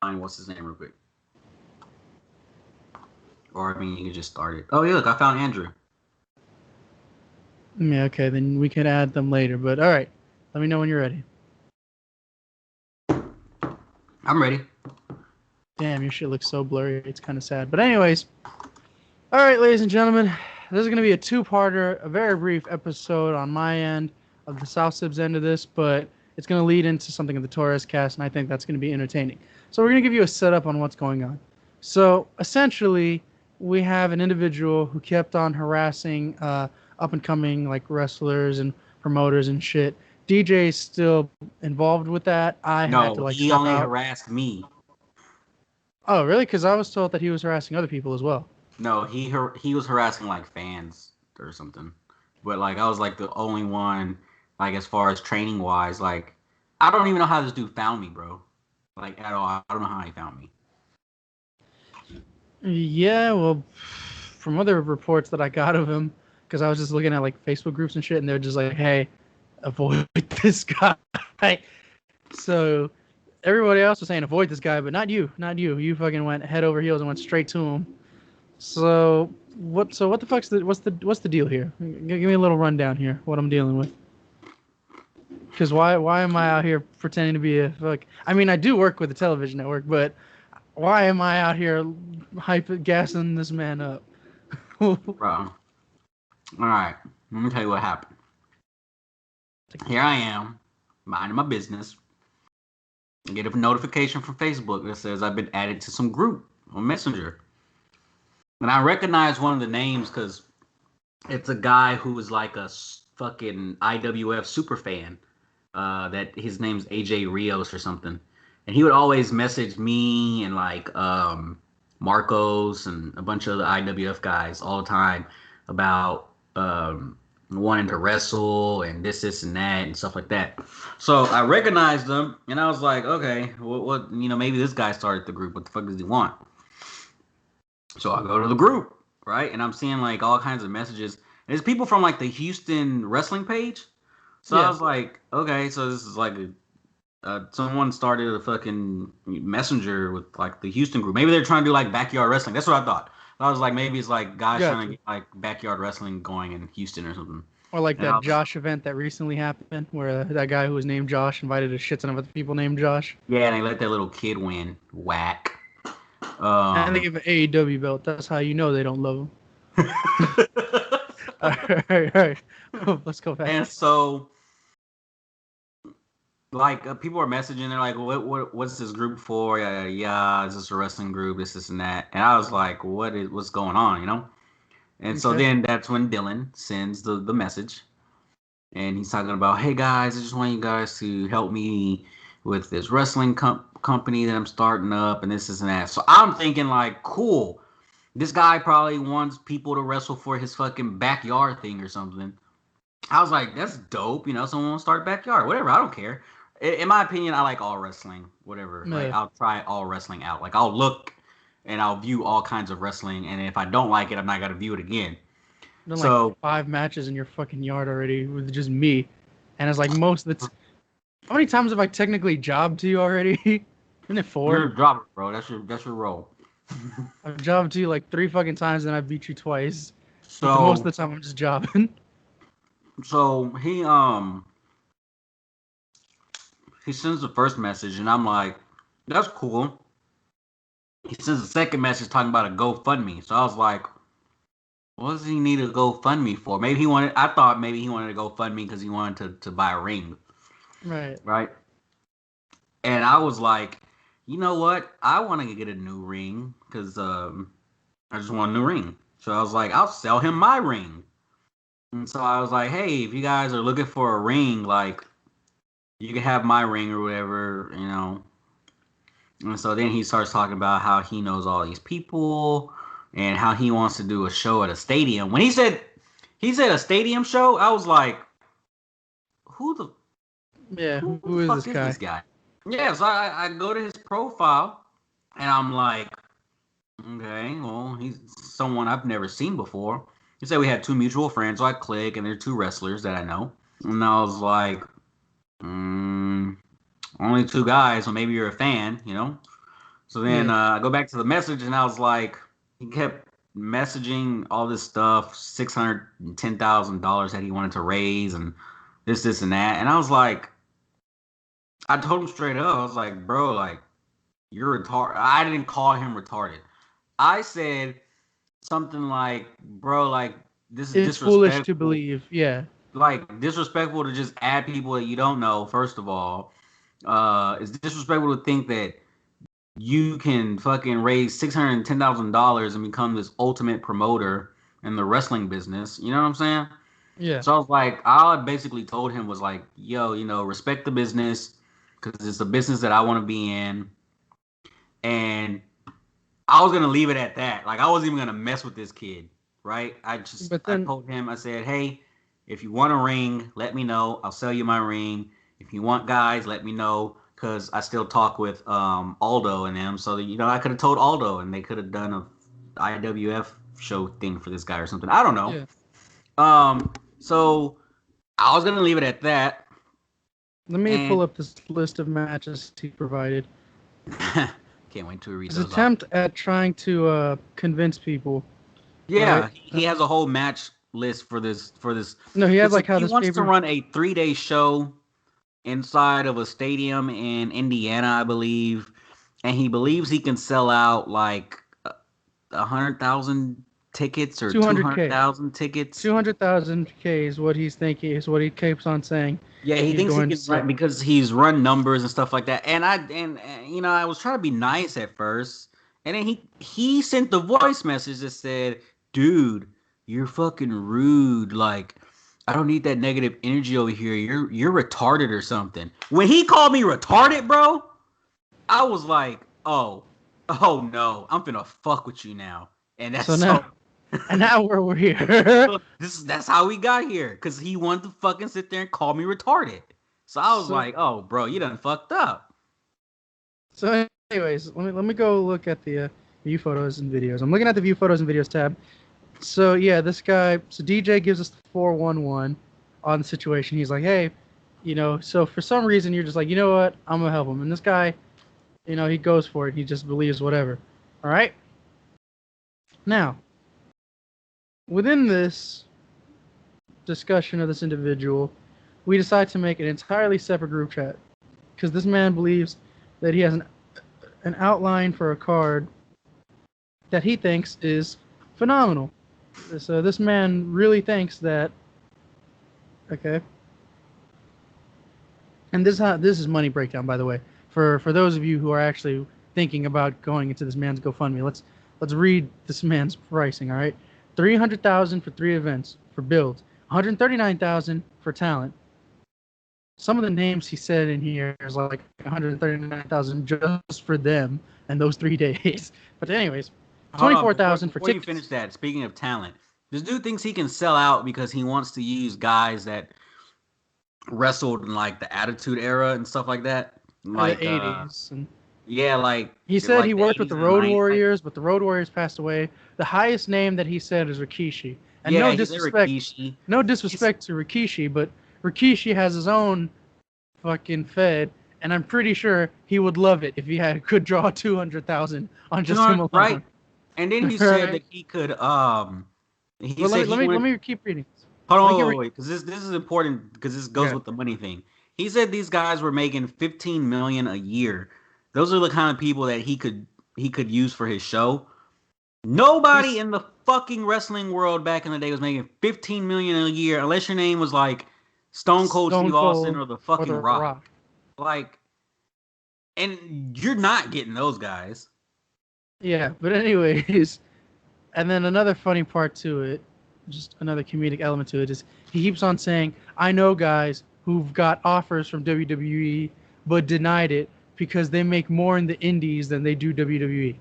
find what's his name real quick. Or I mean, you can just start it. Oh yeah, look, I found Andrew. Yeah, okay, then we can add them later. But all right, let me know when you're ready. I'm ready. Damn, your shit looks so blurry. It's kind of sad. But anyways, all right, ladies and gentlemen, this is going to be a two-parter, a very brief episode on my end of the South Sibs end of this, but it's going to lead into something of the Torres Cast, and I think that's going to be entertaining. So we're going to give you a setup on what's going on. So essentially, we have an individual who kept on harassing up-and-coming like wrestlers and promoters and shit. DJ is still involved with that. I had to No, like he step only out. harassed me. Oh, really? Because I was told that he was harassing other people as well. No, he was harassing like fans or something. But like I was like the only one, like as far as training wise, like I don't even know how this dude found me, bro. Like at all. I don't know how he found me. Yeah, well, from other reports that I got of him, because I was just looking at like Facebook groups and shit, and they're just like, "Hey, avoid this guy." So everybody else was saying avoid this guy, but not you, not you. You fucking went head over heels and went straight to him. So what? So what the fuck's the what's the deal here? Give me a little rundown here. What I'm dealing with. Because why am I out here pretending to be a fuck? I mean, I do work with the television network, but why am I out here hype gassing this man up? Bro. Alright. Let me tell you what happened. Here I am, minding my business. I get a notification from Facebook that says I've been added to some group on Messenger. And I recognize one of the names because it's a guy who was like a fucking IWF super fan. That his name's AJ Rios or something, and he would always message me and like Marcos and a bunch of the IWF guys all the time about wanting to wrestle and this and that and stuff like that. So I recognized them and I was like, okay, what maybe this guy started the group. What the fuck does he want? So I go to the group, right? And I'm seeing like all kinds of messages. And it's people from like the Houston wrestling page. So I Yeah, was like, okay, so this is like someone started a fucking messenger with like the Houston group. Maybe they're trying to do like backyard wrestling. That's what I thought. I was like, maybe it's like guys trying to gotcha. get like backyard wrestling going in Houston or something. Or like And I that was, Josh event that recently happened, where that guy who was named Josh invited a shit ton of other people named Josh, yeah, and they let that little kid win. Whack. and they Um, give an AEW belt. That's how you know they don't love him. All right, all right. Let's go back. and so like people are messaging. They're like, what's this group for? Yeah, yeah, yeah. Is this a wrestling group? This and that. And I was like, what's going on? And so Okay. then that's when Dylan sends the message, and he's talking about, hey guys, I just want you guys to help me with this wrestling company that I'm starting up, and this and that. So I'm thinking like, cool. This guy probably wants people to wrestle for his fucking backyard thing or something. I was like, that's dope. Someone wants to start backyard, whatever. I don't care. In my opinion, I like all wrestling, whatever. Like Yeah. I'll try all wrestling out. Like I'll look and I'll view all kinds of wrestling, and if I don't like it, I'm not gonna view it again. Done like So 5 matches in your fucking yard already with just me, and it's like most of the. How many times have I technically jobbed to you already? Isn't it you're 4? a dropper, bro. That's your role. I've jobbed to you like 3 fucking times, and I beat you twice. But the most of So the time, I'm just jobbing. so he sends the first message, and I'm like, that's cool. He sends the second message talking about a GoFundMe. So I was like, what does he need a GoFundMe for? Maybe he wanted. I thought maybe he wanted to GoFundMe because he wanted to buy a ring, Right. right? And I was like, you know what? I want to get a new ring because I just want a new ring. So I was like, I'll sell him my ring. And so I was like, hey, if you guys are looking for a ring, like you can have my ring or whatever. And so then he starts talking about how he knows all these people and how he wants to do a show at a stadium. When he said a stadium show, I was like, who the Yeah. who the Who is fuck this is this guy? guy? Yeah, so I go to his profile and I'm like, okay, well, he's someone I've never seen before. He said we had two mutual friends, so I click and there are two wrestlers that I know. And I was like, only two guys, so maybe you're a fan. So then Yeah. I go back to the message, and I was like, he kept messaging all this stuff, $610,000 that he wanted to raise, and this, and that. And I was like, I told him straight up, I was like, bro, like, you're retarded. I didn't call him retarded. I said something like, bro, like, this is It's foolish to disrespectful. believe. Yeah. Like, disrespectful to just add people that you don't know, first of all. It's disrespectful to think that you can fucking raise $610,000 and become this ultimate promoter in the wrestling business. You know what I'm saying? Yeah. So I was like, all I basically told him was like, yo, respect the business because it's a business that I want to be in. And I was gonna leave it at that. Like I wasn't even gonna mess with this kid, right? But I then, told him, I said, hey, if you want a ring, let me know. I'll sell you my ring. If you want guys, let me know. Cause I still talk with Aldo and them. So I could have told Aldo and they could have done a IWF show thing for this guy or something. I don't know. yeah. So I was gonna leave it at that. Let me pull And up this list of matches he provided. can't wait to read His those off. attempt at trying to convince people. Yeah, Right? he has a whole match list for this. No, he has Listen, like how he this wants to paper. run a 3-day show inside of a stadium in Indiana, I believe, and he believes he can sell out like 100,000 tickets or 200K. 200,000 tickets. 200,000K is what he's thinking, is what he keeps on saying. Yeah, he He's thinks he going to can run sell. because he's run numbers and stuff like that. And I was trying to be nice at first, and then he sent the voice message that said, "Dude, you're fucking rude. Like, I don't need that negative energy over here. You're retarded or something." When he called me retarded, bro, I was like, "Oh no, I'm finna fuck with you now." And that's So now, so. and now we're here. So that's how we got here, cause he wanted to fucking sit there and call me retarded. So I was so like, "Oh, bro, you done fucked up." so anyways, let me go look at the view photos and videos. I'm looking at the view photos and videos tab. So yeah, this guy. So DJ gives us the 411 on the situation. He's like, hey, so for some reason you're just like, you know what, I'm gonna help him. And this guy, he goes for it. He just believes whatever. All right. Now, within this discussion of this individual, we decide to make an entirely separate group chat because this man believes that he has an outline for a card that he thinks is phenomenal. So this man really thinks that. Okay. And this is money breakdown, by the way. For those of you who are actually thinking about going into this man's GoFundMe, let's read this man's pricing. All right, 300,000 for 3 events for builds, 139,000 for talent. Some of the names he said in here is like 139,000 just for them and those 3 days. But anyways, Hold on, 24,000 for before you tickets. finish that. Speaking of talent, this dude thinks he can sell out because he wants to use guys that wrestled in like the Attitude Era and stuff like that. Or the Like, 80s. And yeah, like he said he like the worked with 80s the and the Road 90s. Like, Warriors, but the Road Warriors passed away. The highest name that he said is Rikishi. And yeah, he's a Rikishi. no He's disrespect to Rikishi, but Rikishi has his own fucking Fed, and I'm pretty sure he would love it if he could draw 200,000 on just him 200, right? alone. And then he said Right? that he could he But let said me he let me let wanted. me keep reading. Hold Let me on, keep wait, reading. wait, because this is important because this goes Okay. with the money thing. He said these guys were making 15 million a year. Those are the kind of people that he could use for his show. Nobody He's in the fucking wrestling world back in the day was making 15 million a year unless your name was like Stone Cold Stone Steve Austin Cold or the or The fucking Rock. Rock. Like, and you're not getting those guys. Yeah, but anyways, and then another funny part to it, just another comedic element to it, is he keeps on saying, I know guys who've got offers from WWE but denied it because they make more in the indies than they do WWE.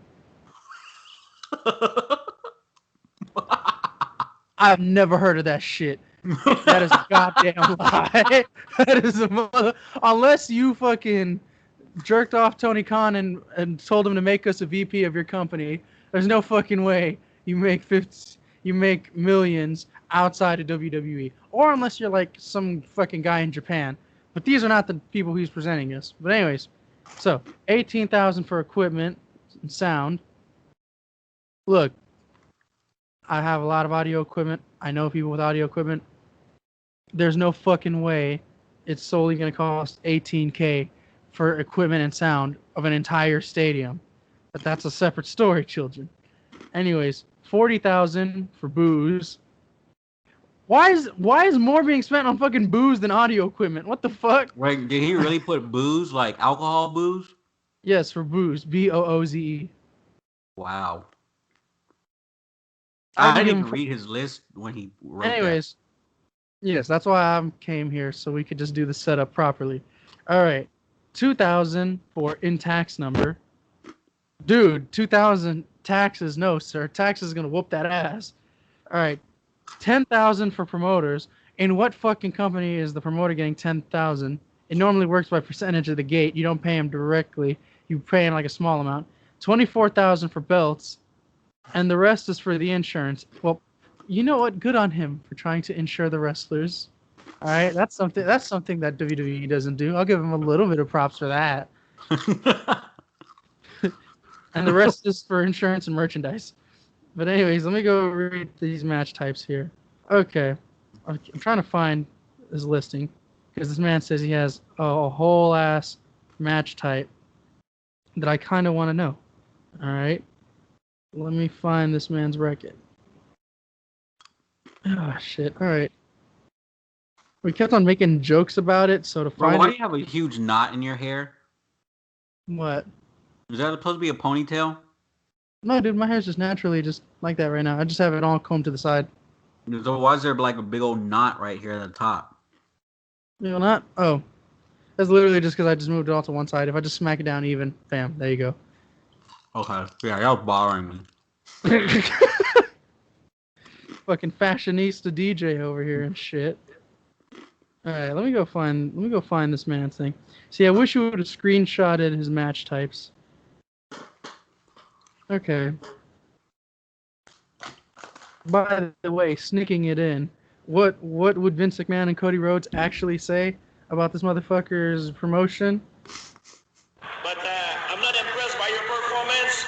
I've never heard of that shit. That is a goddamn lie. That is a unless you fucking jerked off Tony Khan and told him to make us a VP of your company. There's no fucking way you make millions outside of WWE, or unless you're like some fucking guy in Japan. But these are not the people he's presenting us. But anyways, so 18,000 for equipment, and sound. Look, I have a lot of audio equipment. I know people with audio equipment. There's no fucking way it's solely going to cost $18K for equipment and sound of an entire stadium. But that's a separate story, children. Anyways, $40,000 for booze. Why is more being spent on fucking booze than audio equipment? What the fuck? Wait, did he really put booze, like alcohol booze? Yes, for booze. BOOZE. Wow. I didn't even read his list when he wrote Anyways, yes, that's why I came here, so we could just do the setup properly. All right, 2,000 for in tax number. Dude, 2,000 taxes? No, sir. Taxes is gonna whoop that ass. All right, 10,000 for promoters. In what fucking company is the promoter getting 10,000? It normally works by percentage of the gate. You don't pay him directly. You pay him like a small amount. 24,000 for belts, and the rest is for the insurance. Well, you know what? Good on him for trying to insure the wrestlers. All right, that's something that WWE doesn't do. I'll give him a little bit of props for that. And the rest is for insurance and merchandise. But anyways, let me go read these match types here. Okay, I'm trying to find his listing because this man says he has a whole ass match type that I kind of want to know. All right, let me find this man's record. Oh shit! All right, we kept on making jokes about it, so to find Bro, why do you have a huge knot in your hair? What? Is that supposed to be a ponytail? No, dude, my hair's just naturally just like that right now. I just have it all combed to the side. So why is there like a big old knot right here at the top? You know not? Oh, that's literally just because I just moved it all to one side. If I just smack it down even, bam, there you go. Okay, yeah, that was bothering me. Fucking fashionista DJ over here and shit. All right, let me go find this man's thing. See, I wish you would have screenshotted his match types. Okay. By the way, sneaking it in, what would Vince McMahon and Cody Rhodes actually say about this motherfucker's promotion? But I'm not impressed by your performance.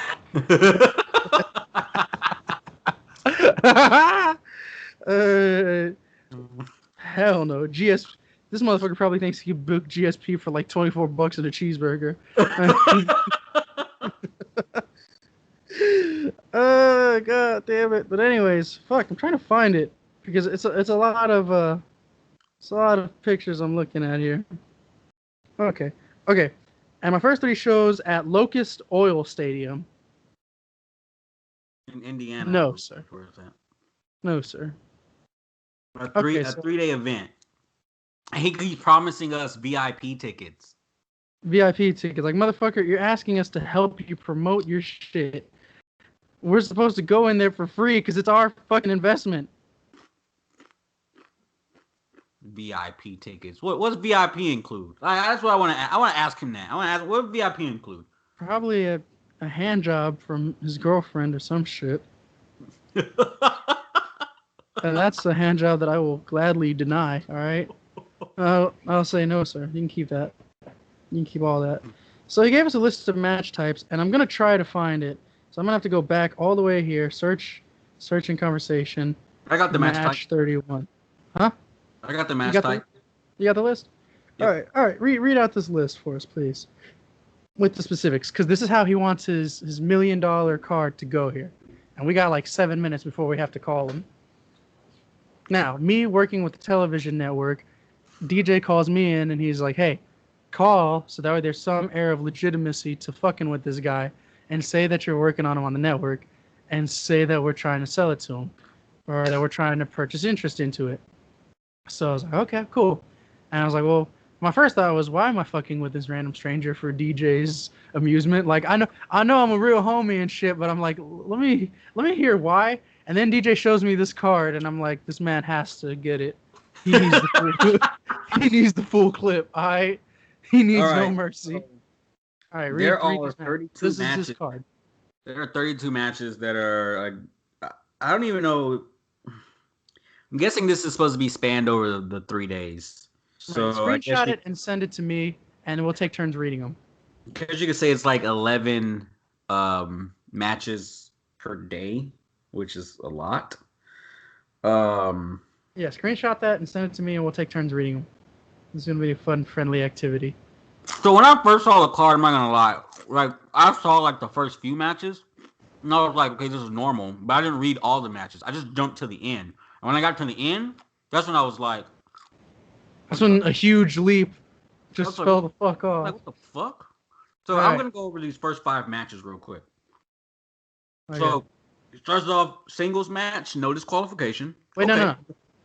Hell no. This motherfucker probably thinks he could book GSP for like $24 and a cheeseburger. God damn it. But anyways, fuck, I'm trying to find it because it's a lot of pictures I'm looking at here. Okay. And my first 3 shows at Locust Oil Stadium. In Indiana. No, sir. Where is that? No, sir. A 3-day event. He keeps promising us VIP tickets. VIP tickets. Like, motherfucker, you're asking us to help you promote your shit. We're supposed to go in there for free because it's our fucking investment. VIP tickets. What's VIP include? That's what I want to. I want to ask him that. I want to ask what VIP include. Probably a hand job from his girlfriend or some shit. And that's a hand job that I will gladly deny. All right. I'll say no, sir. You can keep that. You can keep all that. So he gave us a list of match types, and I'm gonna try to find it. So I'm gonna have to go back all the way here. Search in conversation. I got the match type. 31. Huh? I got the match type. You got the list? Yep. All right. Read out this list for us, please, with the specifics, because this is how he wants his $1 million card to go here, and we got like 7 minutes before we have to call him. Now, me working with the television network, DJ calls me in and he's like, "Hey, call so that way there's some air of legitimacy to fucking with this guy, and say that you're working on him on the network, and say that we're trying to sell it to him, or that we're trying to purchase interest into it." So I was like, okay, cool. And I was like, well, my first thought was, why am I fucking with this random stranger for DJ's amusement? Like, I know I'm a real homie and shit, but I'm like, let me hear why. And then DJ shows me this card, and I'm like, this man has to get it. He needs he needs the full clip. He needs no mercy. All right, read this 32 this matches. Is his card. There are 32 matches that are like, I don't even know. I'm guessing this is supposed to be spanned over the 3 days. So screenshot it and send it to me, and we'll take turns reading them. I guess you could say it's like 11 matches per day, which is a lot. Yeah, screenshot that and send it to me, and we'll take turns reading them. It's gonna be a fun, friendly activity. So when I first saw the card, I'm not gonna lie, like I saw like the first few matches, and I was like, okay, this is normal, but I didn't read all the matches. I just jumped to the end, and when I got to the end, that's when I was like, That's when a huge leap just like, fell the fuck off. like what the fuck? So All I'm right. gonna go over these first 5 matches real quick. Okay. So it starts off singles match, no disqualification. Wait, okay. no.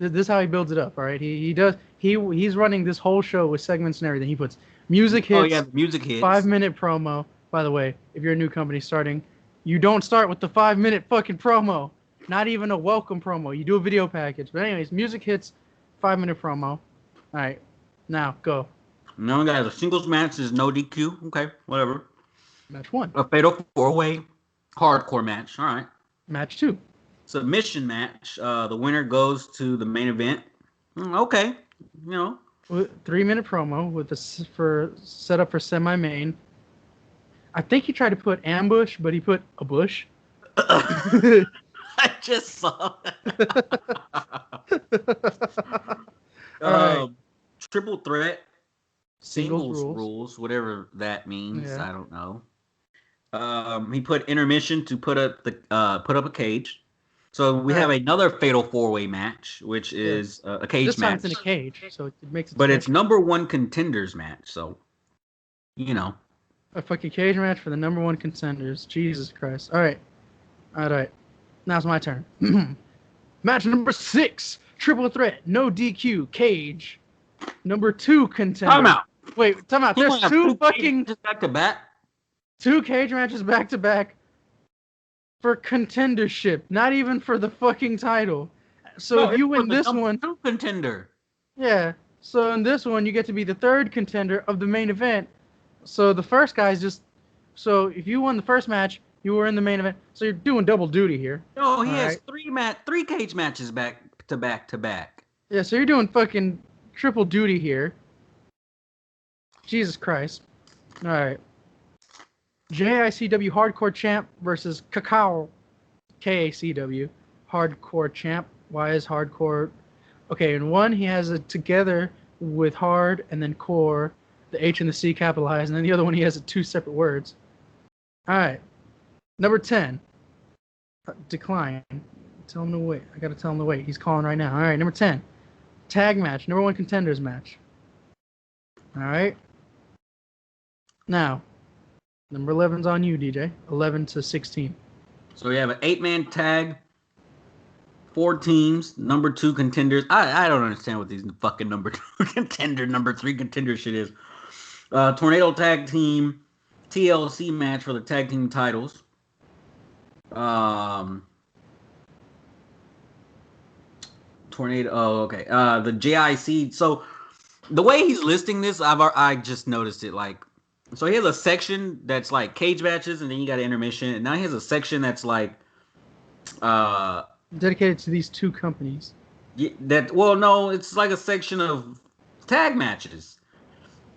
This is how he builds it up. All right. He's running this whole show with segments and everything. He puts music hits. Oh yeah, the music hits. 5-minute promo. By the way, if you're a new company starting, you don't start with the 5-minute fucking promo. Not even a welcome promo. You do a video package. But anyways, music hits, 5-minute promo. All right. Now go. Now we got a singles match is no DQ. Okay, whatever. Match 1. A fatal 4-way hardcore match. All right. Match 2. Submission match. The winner goes to the main event. Okay, 3-minute promo with set up for semi-main. I think he tried to put ambush, but he put a bush. I just saw that. Right. Triple threat. Singles rules, whatever that means. Yeah. I don't know. He put intermission to put up a cage. So we have another fatal 4-way match, which is a cage this time match. it's in a cage, so it makes it. But it's number 1 contenders match, so a fucking cage match for the number 1 contenders. Jesus Christ! All right. Now it's my turn. Match number 6, triple threat, no DQ, cage. Number 2 contender. Time out. Wait, time out. There's 2 fucking just back to back. 2 cage matches back to back for contendership, not even for the fucking title. So if you win this one, 2 contender. Yeah. So in this one, you get to be the 3rd contender of the main event. So the first guy's just. So if you won the first match, you were in the main event. So you're doing double duty here. No, he has 3 cage matches back to back to back. Yeah. So you're doing fucking triple duty here. Jesus Christ. All right. JICW Hardcore Champ versus Kakao KACW Hardcore Champ. Why is Hardcore? Okay, in one he has it together with hard and then core, the H and the C capitalized, and then the other one he has it 2 separate words. All right. Number 10. Decline. Tell him to wait. I gotta tell him to wait. He's calling right now. All right. Number 10. Tag match. Number 1 contenders match. All right. Now, number 11's on you, DJ. 11 to 16. So we have an 8-man tag, 4 teams, number 2 contenders. I don't understand what these fucking number 2 contender, number 3 contender shit is. Tornado tag team, TLC match for the tag team titles. Tornado. Oh, okay. The JIC. So the way he's listing this, I just noticed it. Like, so he has a section that's like cage matches, and then you got an intermission, and now he has a section that's like dedicated to these 2 companies. No, it's like a section of tag matches.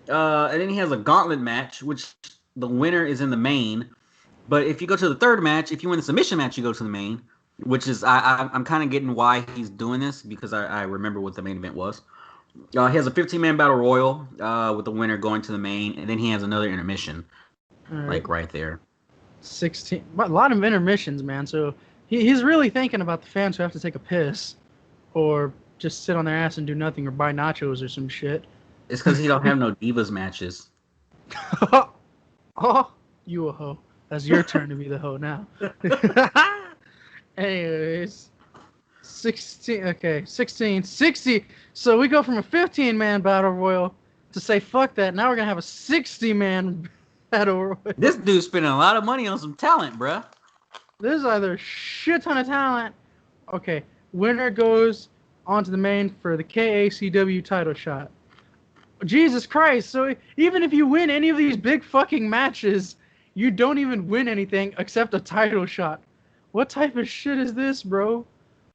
And then he has a gauntlet match, which the winner is in the main. But if you go to the 3rd match, if you win the submission match, you go to the main, which is I'm kind of getting why he's doing this, because I remember what the main event was. He has a 15-man battle royal with the winner going to the main, and then he has another intermission, like right there. 16. A lot of intermissions, man. So he's really thinking about the fans who have to take a piss, or just sit on their ass and do nothing, or buy nachos or some shit. It's because he don't have no Divas matches. Oh, you a hoe. That's your turn to be the hoe now. Anyways, 16. Okay, 16, 60. So we go from a 15-man battle royal to say fuck that. Now we're gonna have a 60-man battle royal. This dude's spending a lot of money on some talent, bruh. There's either a shit ton of talent. Okay, winner goes on to the main for the KACW title shot. Jesus Christ! So even if you win any of these big fucking matches, you don't even win anything except a title shot. What type of shit is this, bro?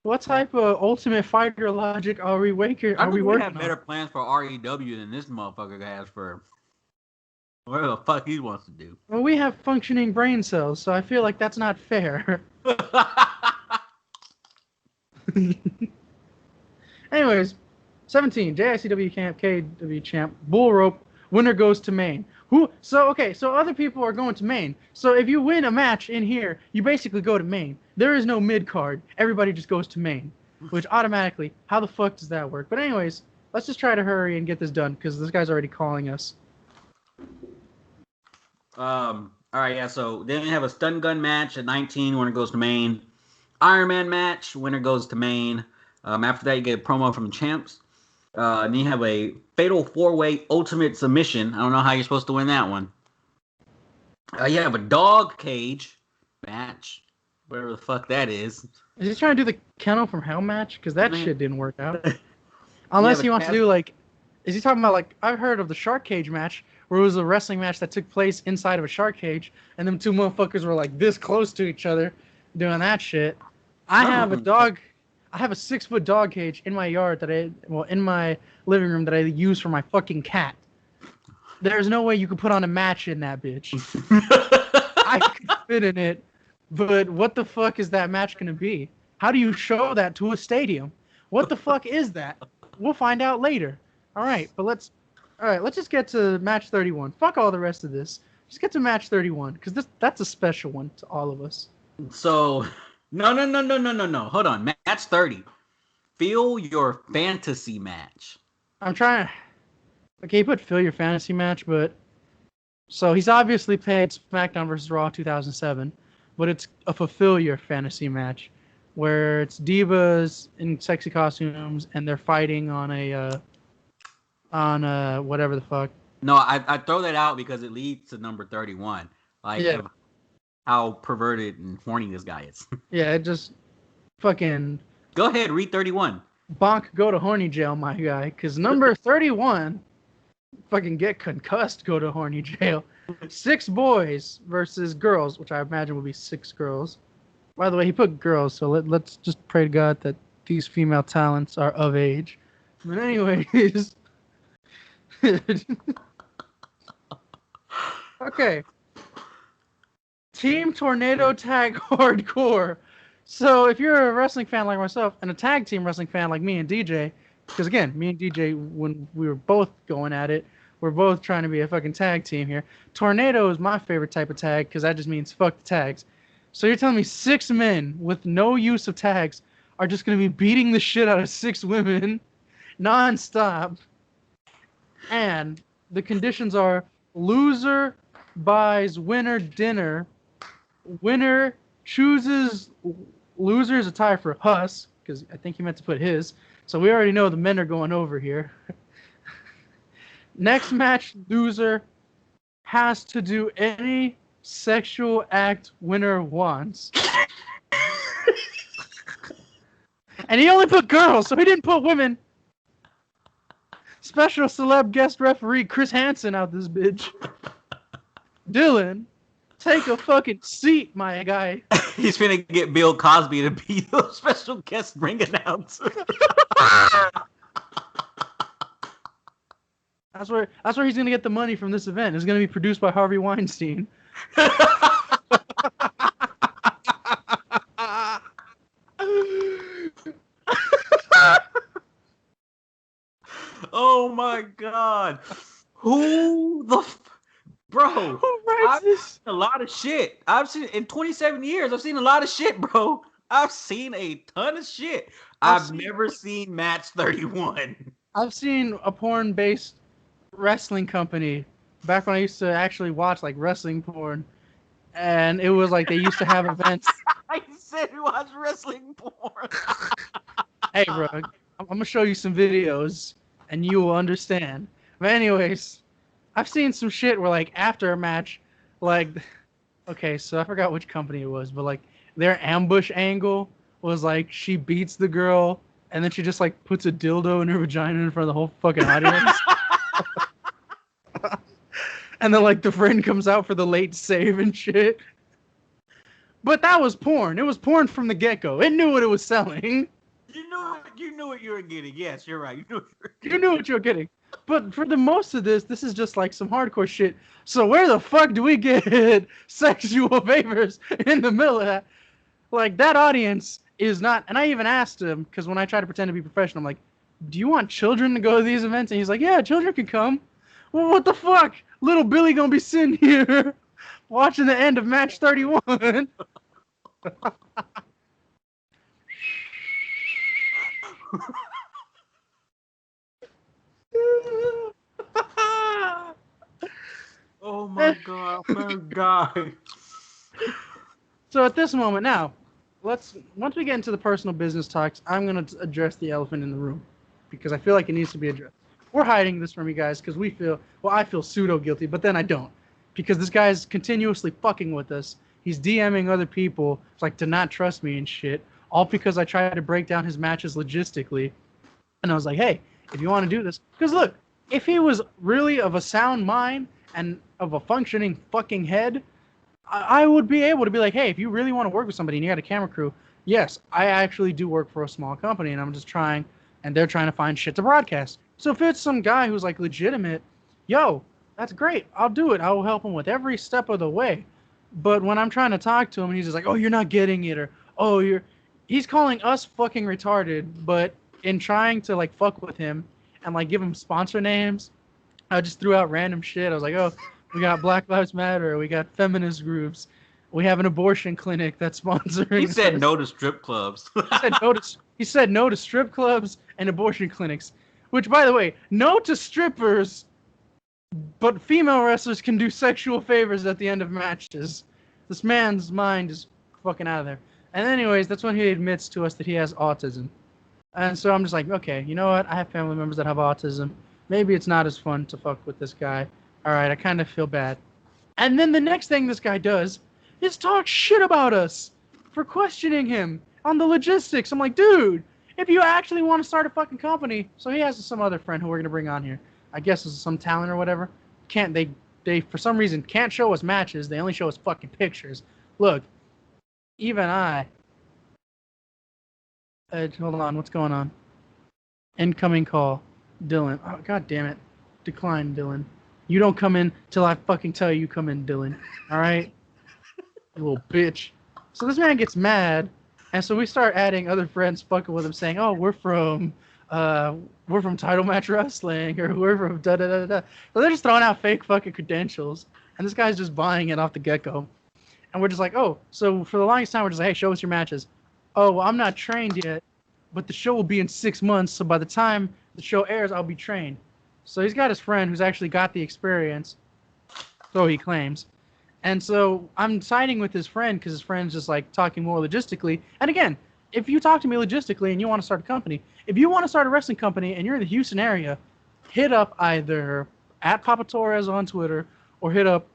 What type of Ultimate Fighter logic are we working? I think we have better plans for REW than this motherfucker has for Whatever the fuck he wants to do. Well, we have functioning brain cells, so I feel like that's not fair. Anyways, 17 JICW camp KW champ bull rope winner goes to Maine. So other people are going to Maine. So if you win a match in here, you basically go to Maine. There is no mid card. Everybody just goes to Maine, which automatically, how the fuck does that work? But anyways, let's just try to hurry and get this done because this guy's already calling us. All right, yeah. So then we have a stun gun match at 19. Winner goes to Maine. Iron Man match. Winner goes to Maine. After that, you get a promo from the champs. And you have a fatal 4-way ultimate submission. I don't know how you're supposed to win that one. You have a dog cage match, whatever the fuck that is. Is he trying to do the Kennel from Hell match? Because that shit didn't work out. Unless he wants to do like, is he talking about like, I've heard of the shark cage match where it was a wrestling match that took place inside of a shark cage and them two motherfuckers were like this close to each other doing that shit. I have a 6-foot dog cage in my yard in my living room that I use for my fucking cat. There's no way you could put on a match in that bitch. I could fit in it, but what the fuck is that match gonna be? How do you show that to a stadium? What the fuck is that? We'll find out later. All right, let's just get to match 31. Fuck all the rest of this. Just get to match 31 because that's a special one to all of us. So, no. Hold on. Match 30. Feel your fantasy match. I'm trying. Okay, he put feel your fantasy match, but so he's obviously played SmackDown vs. Raw 2007, but it's a fulfill your fantasy match where it's divas in sexy costumes and they're fighting on a whatever the fuck. No, I throw that out because it leads to number 31. Like how perverted and horny this guy is. Yeah, it just fucking. Go ahead, read 31. Bonk, go to horny jail, my guy. Because number 31, fucking get concussed, go to horny jail. 6 boys versus girls, which I imagine will be 6 girls. By the way, he put girls, so let's just pray to God that these female talents are of age. But anyways. Okay. Team Tornado Tag Hardcore. So if you're a wrestling fan like myself and a tag team wrestling fan like me and DJ, because again, me and DJ, when we were both going at it, we're both trying to be a fucking tag team here. Tornado is my favorite type of tag because that just means fuck the tags. So you're telling me 6 men with no use of tags are just going to be beating the shit out of 6 women non-stop. And the conditions are loser buys winner dinner. Winner chooses loser's attire for H.E.C, because I think he meant to put his. So we already know the men are going over here. Next match, loser has to do any sexual act winner wants. And he only put girls, so he didn't put women. Special celeb guest referee Chris Hansen out this bitch. Dylan, take a fucking seat, my guy. He's finna get Bill Cosby to be the special guest ring announcer. That's where he's gonna get the money from this event. It's gonna be produced by Harvey Weinstein. Oh my god. Who the bro? Who writes this? Seen a lot of shit. I've seen in 27 years. I've seen a lot of shit, bro. I've seen a ton of shit. I've never seen match 31. I've seen a porn-based wrestling company back when I used to actually watch like wrestling porn, and it was like they used to have events. I said you watch wrestling porn. Hey, bro, I'm gonna show you some videos, and you will understand. But anyways, I've seen some shit where like after a match, like, okay, so I forgot which company it was, but like their ambush angle was like she beats the girl, and then she just like puts a dildo in her vagina in front of the whole fucking audience. And then like the friend comes out for the late save and shit. But that was porn. It was porn from the get-go. It knew what it was selling. You knew what you were getting. Yes, you're right. You knew what you were getting. But for the most of this is just like some hardcore shit. So where the fuck do we get sexual favors in the middle of that? Like, that audience is not... And I even asked him, because when I try to pretend to be professional, I'm like, do you want children to go to these events? And he's like, yeah, children can come. Well, what the fuck? Little Billy gonna be sitting here watching the end of match 31. Oh my god, my god. So at this moment now, once we get into the personal business talks, I'm going to address the elephant in the room because I feel like it needs to be addressed. We're hiding this from you guys because I feel pseudo guilty, but then I don't, because this guy's continuously fucking with us. He's DMing other people like to not trust me and shit, all because I tried to break down his matches logistically. And I was like, hey, if you want to do this, because look, if he was really of a sound mind and of a functioning fucking head, I would be able to be like, hey, if you really want to work with somebody and you got a camera crew, yes, I actually do work for a small company and I'm just trying, and they're trying to find shit to broadcast. So if it's some guy who's like legitimate, yo, that's great. I'll do it. I will help him with every step of the way. But when I'm trying to talk to him and he's just like, oh, you're not getting it, or oh, he's calling us fucking retarded, but in trying to like fuck with him and like give him sponsor names, I just threw out random shit. I was like, oh, we got Black Lives Matter. We got feminist groups. We have an abortion clinic that's sponsoring. He said no to strip clubs. He said no to strip clubs and abortion clinics. Which, by the way, no to strippers, but female wrestlers can do sexual favors at the end of matches. This man's mind is fucking out of there. And anyways, that's when he admits to us that he has autism. And so I'm just like, okay, you know what? I have family members that have autism. Maybe it's not as fun to fuck with this guy. All right, I kind of feel bad. And then the next thing this guy does is talk shit about us for questioning him on the logistics. I'm like, dude, if you actually want to start a fucking company, so he has some other friend who we're going to bring on here. I guess is some talent or whatever. They for some reason can't show us matches. They only show us fucking pictures. Look, even I... hold on, what's going on? Incoming call. Dylan. Oh, god damn it. Decline, Dylan. You don't come in till I fucking tell you come in, Dylan. Alright? You little bitch. So this man gets mad, and so we start adding other friends fucking with him saying, oh, we're from Title Match Wrestling, or we're from da-da-da-da. So they're just throwing out fake fucking credentials, and this guy's just buying it off the get-go. And we're just like, oh, so for the longest time, we're just like, hey, show us your matches. Oh, well, I'm not trained yet, but the show will be in 6 months, so by the time the show airs, I'll be trained. So he's got his friend who's actually got the experience, so he claims. And so I'm siding with his friend because his friend's just like talking more logistically. And again, if you talk to me logistically and you want to start a company, if you want to start a wrestling company and you're in the Houston area, hit up either at Papa Torres on Twitter or hit up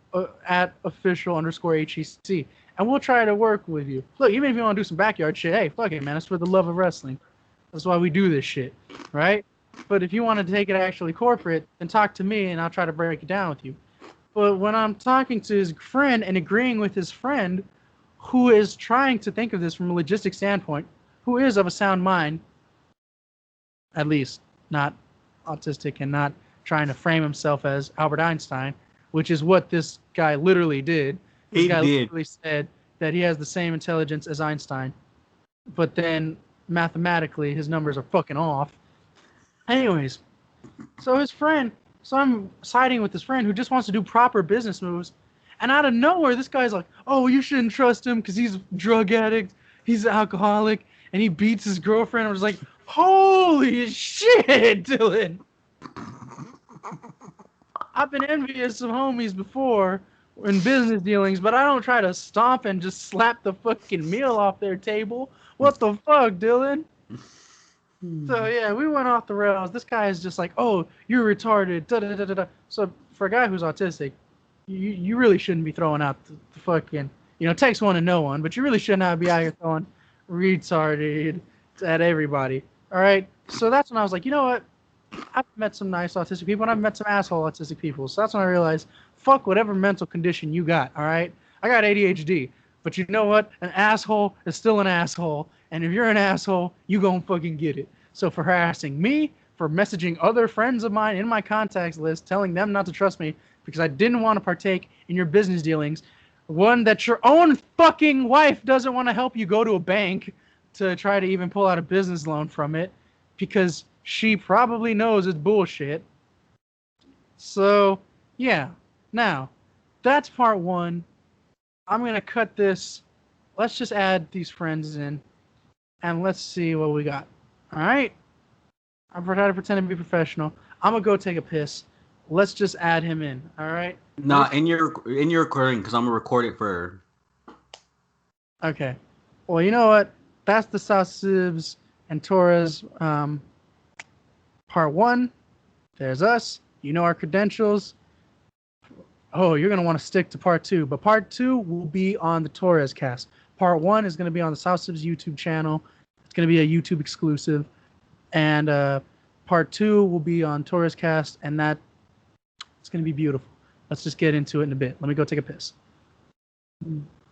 at official_H.E.C. And we'll try to work with you. Look, even if you want to do some backyard shit, hey, fuck it, man. It's for the love of wrestling. That's why we do this shit, right? But if you want to take it actually corporate, then talk to me and I'll try to break it down with you. But when I'm talking to his friend and agreeing with his friend, who is trying to think of this from a logistic standpoint, who is of a sound mind, at least not autistic and not trying to frame himself as Albert Einstein, which is what this guy literally did. This guy literally said that he has the same intelligence as Einstein, but then mathematically his numbers are fucking off. Anyways, so I'm siding with his friend who just wants to do proper business moves, and out of nowhere, this guy's like, oh, you shouldn't trust him because he's a drug addict, he's an alcoholic, and he beats his girlfriend. I was like, holy shit, Dylan. I've been envious of homies before in business dealings, but I don't try to stomp and just slap the fucking meal off their table. What the fuck, Dylan? So yeah, we went off the rails. This guy is just like, oh, you're retarded. Da, da, da, da, da. So for a guy who's autistic, you really shouldn't be throwing out the fucking, takes one to know one, but you really should not be out here throwing retarded at everybody. All right. So that's when I was like, you know what? I've met some nice autistic people, and I've met some asshole autistic people. So that's when I realized, fuck whatever mental condition you got. All right. I got ADHD. But you know what? An asshole is still an asshole. And if you're an asshole, you gonna fucking get it. So for harassing me, for messaging other friends of mine in my contacts list, telling them not to trust me because I didn't want to partake in your business dealings. One, that your own fucking wife doesn't want to help you go to a bank to try to even pull out a business loan from it because she probably knows it's bullshit. So, yeah. Now, that's part one. I'm going to cut this. Let's just add these friends in and let's see what we got. All right? I'm trying to pretend to be professional. I'm going to go take a piss. Let's just add him in. All right? No, in your recording, because I'm gonna record it for. Okay. Well, you know what? That's the South Sibs and Torres part one. There's us. You know our credentials. Oh, you're gonna want to stick to part two, but part two will be on the Torres Cast. Part one is gonna be on the South Sibs YouTube channel. It's gonna be a YouTube exclusive, and part two will be on Torres Cast, and that it's gonna be beautiful. Let's just get into it in a bit. Let me go take a piss.